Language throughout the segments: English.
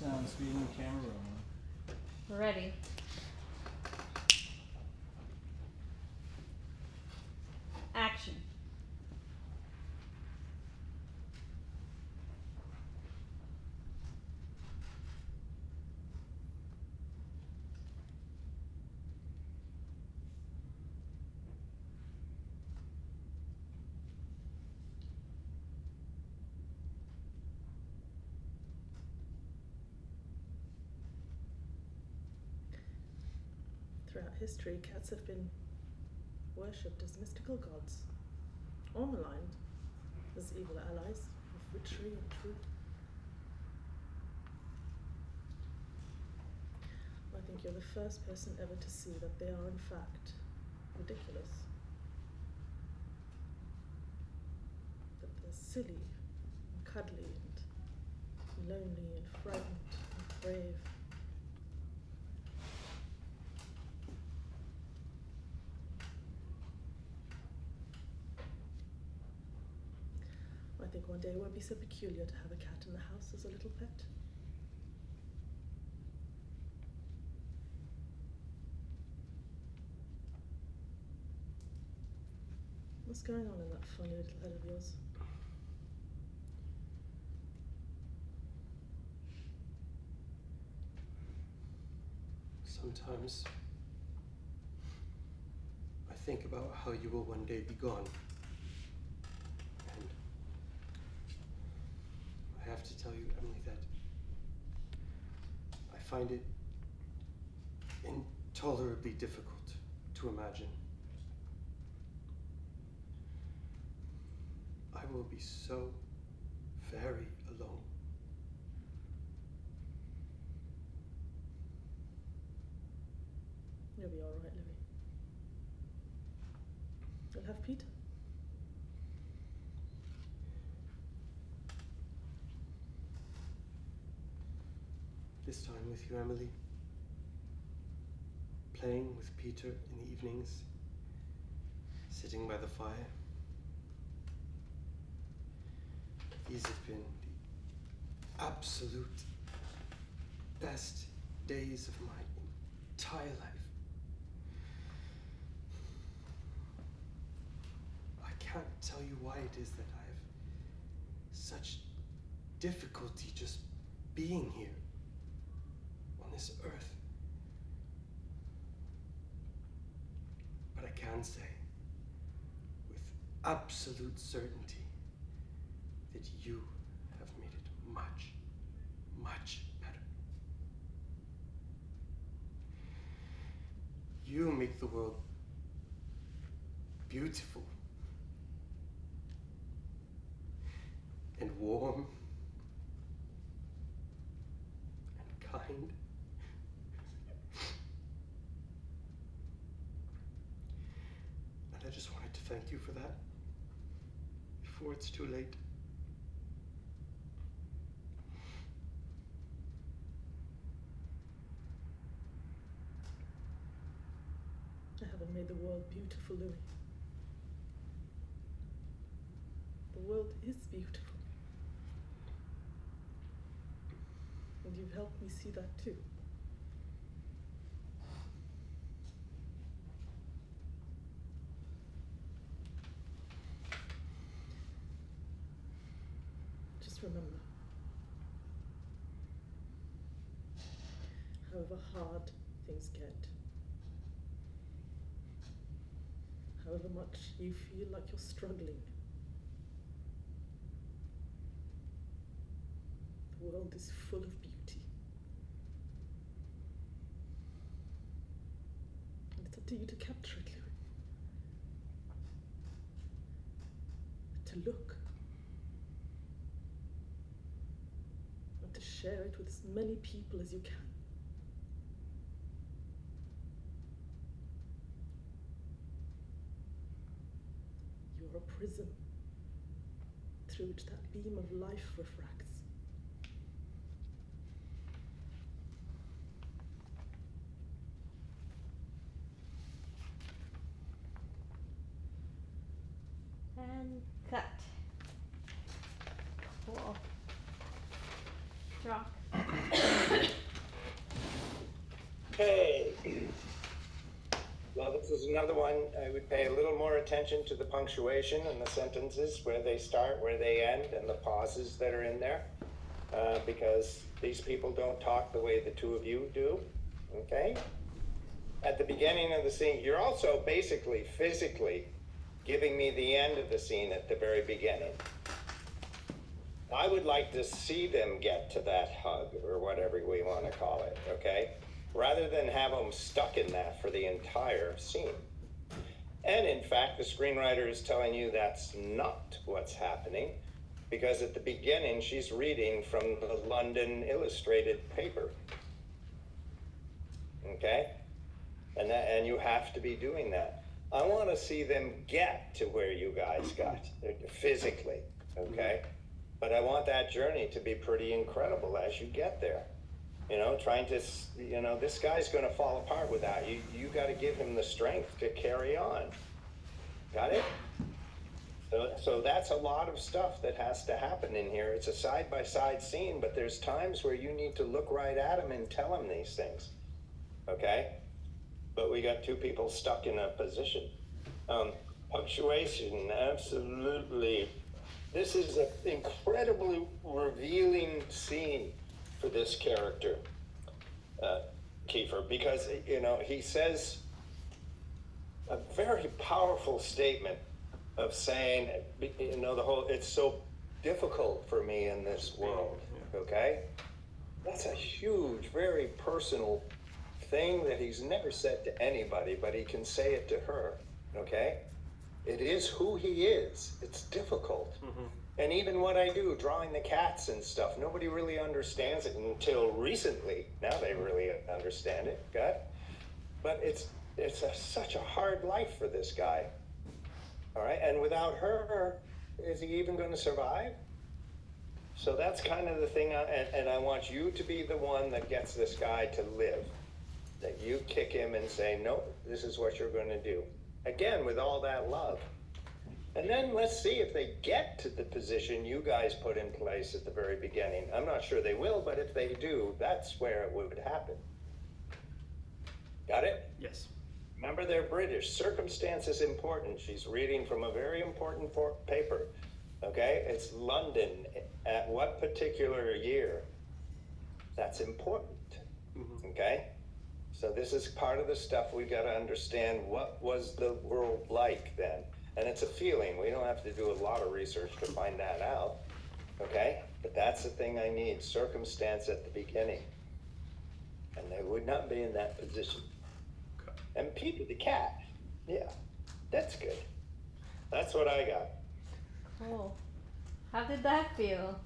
Sound speed and camera rolling. We're ready. Action. Throughout history, cats have been worshipped as mystical gods, or maligned as evil allies of witchery and truth. I think you're the first person ever to see that they are in fact ridiculous. That they're silly and cuddly and lonely and frightened and brave. I think one day it won't be so peculiar to have a cat in the house as a little pet. What's going on in that funny little head of yours? Sometimes I think about how you will one day be gone. And I have to tell you, Emily, that I find it intolerably difficult to imagine. I will be so very alone. You'll be all right, Louis. You'll have Peter. This time with you, Emily. Playing with Peter in the evenings. Sitting by the fire. These have been the absolute best days of my entire life. I can't tell you why it is that I have such difficulty just being here on this earth. But I can say with absolute certainty that you have made it much, much better. You make the world beautiful and warm and kind. And I just wanted to thank you for that before it's too late. I haven't made the world beautiful, Louis. The world is beautiful. And you've helped me see that too. Just remember, however hard things get, however much you feel like you're struggling, the world is full of beauty. And it's up to you to capture it, Louis. To look. And to share it with as many people as you can. You're a prism through which that beam of life refracts. And cut. Cool. Rock. Okay. Well, this is another one. I would pay a little more attention to the punctuation and the sentences, where they start, where they end, and the pauses that are in there, because these people don't talk the way the two of you do. Okay? At the beginning of the scene, you're also basically physically giving me the end of the scene at the very beginning. I would like to see them get to that hug, or whatever we want to call it, okay? Rather than have them stuck in that for the entire scene. And in fact, the screenwriter is telling you that's not what's happening, because at the beginning, she's reading from the London Illustrated paper. Okay? And you have to be doing that. I want to see them get to where you guys got, physically, okay? But I want that journey to be pretty incredible as you get there. You know, trying to, you know, this guy's going to fall apart without you. You got to give him the strength to carry on. Got it? So that's a lot of stuff that has to happen in here. It's a side-by-side scene, but there's times where you need to look right at him and tell him these things. Okay? But we got two people stuck in a position. Punctuation, absolutely. This is an incredibly revealing scene for this character, Teefer, because, you know, he says a very powerful statement of saying, you know, it's so difficult for me in this world, okay? That's a huge, very personal thing that he's never said to anybody, but he can say it to her, okay? It is who he is. It's difficult. Mm-hmm. And even what I do, drawing the cats and stuff, nobody really understands it until recently. Now they really understand it, God. But it's such a hard life for this guy. All right, and without her, is he even going to survive? So that's kind of the thing, and I want you to be the one that gets this guy to live. That you kick him and say, no, this is what you're going to do. Again, with all that love. And then let's see if they get to the position you guys put in place at the very beginning. I'm not sure they will, but if they do, that's where it would happen. Got it? Yes. Remember, they're British. Circumstance is important. She's reading from a very important paper. Okay? It's London. At what particular year? That's important. Mm-hmm. Okay? So this is part of the stuff we've got to understand. What was the world like then? And it's a feeling. We don't have to do a lot of research to find that out. Okay? But that's the thing I need. Circumstance at the beginning. And they would not be in that position. Okay. And Peter the cat. Yeah. That's good. That's what I got. Cool. How did that feel?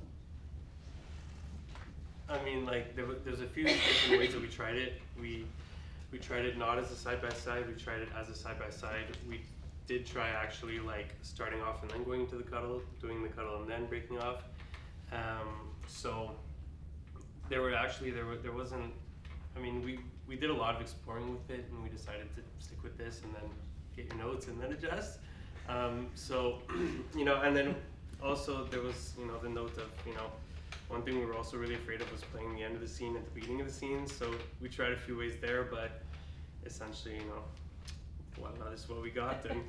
I mean, like, there's a few different ways that we tried it. We tried it not as a side-by-side. We tried it as a side-by-side. We did try actually, like, starting off and then going to the cuddle, doing the cuddle and then breaking off. So there wasn't, I mean, we did a lot of exploring with it, and we decided to stick with this and then get your notes and then adjust. So, you know, and then also there was, you know, the note of, you know, one thing we were also really afraid of was playing the end of the scene at the beginning of the scene. So we tried a few ways there, but essentially, you know, well, this is what we got, and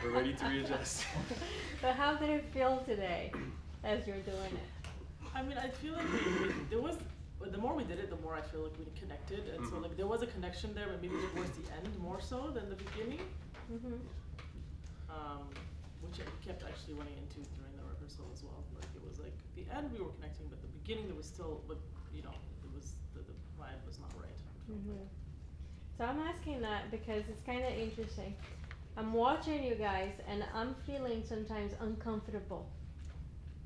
we're ready to readjust. But how did it feel today as you're doing it? I mean, I feel like there was, the more we did it, the more I feel like we connected, and so like there was a connection there, but maybe towards the end more so than the beginning. Mm-hmm. Which I kept actually running into during the rehearsal as well. Like it was like the end we were connecting, but the beginning there was still, like, you know, it was the vibe was not right. Mm-hmm. So I'm asking that because it's kind of interesting. I'm watching you guys and I'm feeling sometimes uncomfortable.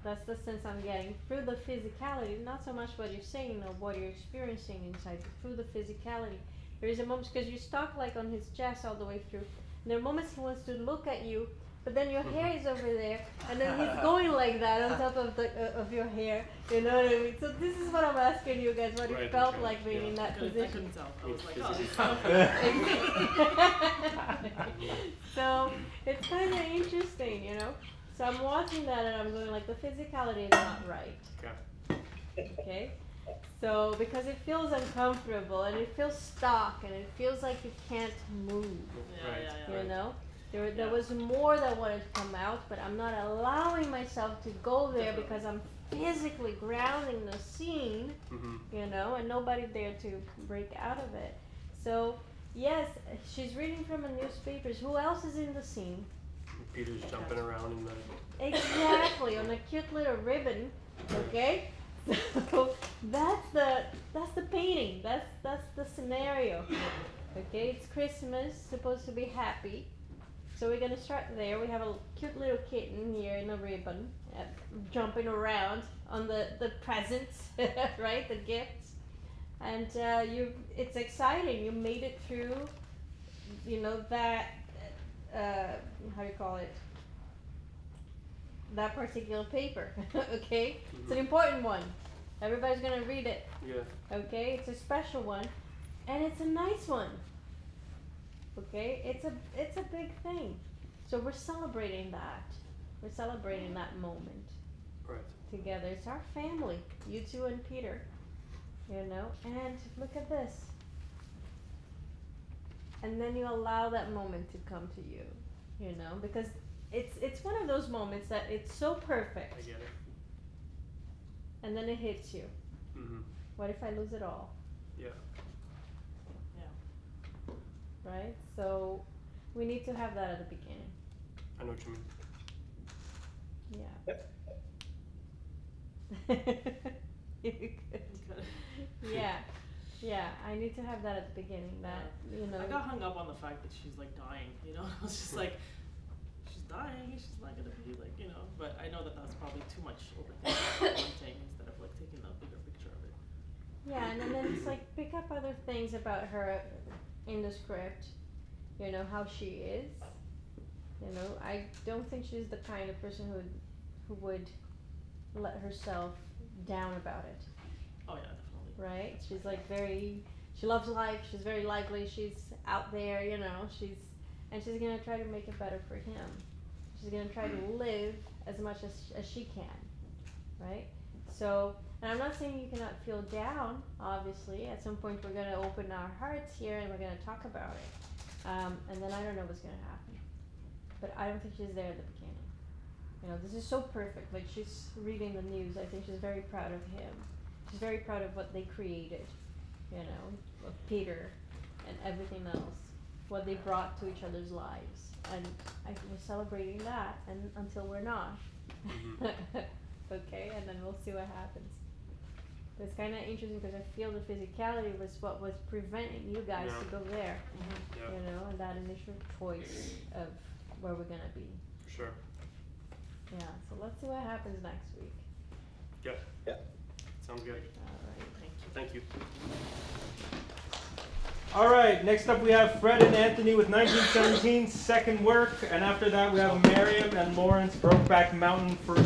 That's the sense I'm getting through the physicality, not so much what you're saying or what you're experiencing inside, but through the physicality. There is a moment, because you stuck like on his chest all the way through. And there are moments he wants to look at you, but then your hair is over there, and then he's going like that on top of the of your hair. You know what I mean? So this is what I'm asking you guys, what it felt like being in that position. I couldn't tell. I was like, oh. So it's kind of interesting, you know. So I'm watching that and I'm going like, the physicality is not right. Okay. Okay. So, because it feels uncomfortable and it feels stuck and it feels like you can't move, Yeah. you know? There Yeah. was more that wanted to come out, but I'm not allowing myself to go there Definitely. because I'm physically grounding the scene, you know, and nobody there to break out of it. So, yes, she's reading from a newspaper. Who else is in the scene? Peter's jumping around in the. Exactly, on a cute little ribbon, okay? So that's the painting. That's the scenario. Okay, it's Christmas, supposed to be happy. So we're gonna start there. We have a cute little kitten here in a ribbon, jumping around on the presents, right? The gifts, and it's exciting. You made it through, you know that, how do you call it? That particular paper, okay? It's an important one. Everybody's gonna read it, Yeah. okay? It's a special one, and it's a nice one. Okay, it's a big thing. So we're celebrating that. We're celebrating that moment Right. together. It's our family, you two and Peter. You know, and look at this. And then you allow that moment to come to you, you know, because it's one of those moments that it's so perfect, I get it. and then it hits you. Mhm. What if I lose it all? Yeah. Right? So we need to have that at the beginning. I know what you mean. Yeah. Yeah, I need to have that at the beginning. That, you know. I got hung up on the fact that she's like dying, you know? I was just like, she's dying, she's not gonna be like, you know, but I know that that's probably too much overthinking one thing instead of like taking the bigger picture of it. Yeah, and then it's like pick up other things about her in the script. You know, how she is. You know, I don't think she's the kind of person who would let herself down about it. Oh yeah, definitely. Right? She's like she loves life, she's very lively, she's out there, you know, she's gonna try to make it better for him. She's gonna try to live as much as she can, right? So, and I'm not saying you cannot feel down, obviously. At some point we're gonna open our hearts here and we're gonna talk about it. And then I don't know what's gonna happen. But I don't think she's there at the beginning. You know, this is so perfect. Like, she's reading the news. I think she's very proud of him. She's very proud of what they created, you know, of Peter and everything else, what they brought to each other's lives. And we're celebrating that, and until we're not. Okay, and then we'll see what happens. But it's kind of interesting because I feel the physicality was what was preventing you guys to go there, Yeah. you know, and that initial choice of where we're gonna be. For sure. Yeah, so let's see what happens next week. Yep. Yeah. Sounds good. Alright. Thank you. Thank you. All right, next up we have Fred and Anthony with 1917, second work, and after that we have Miriam and Lawrence, Brokeback Mountain for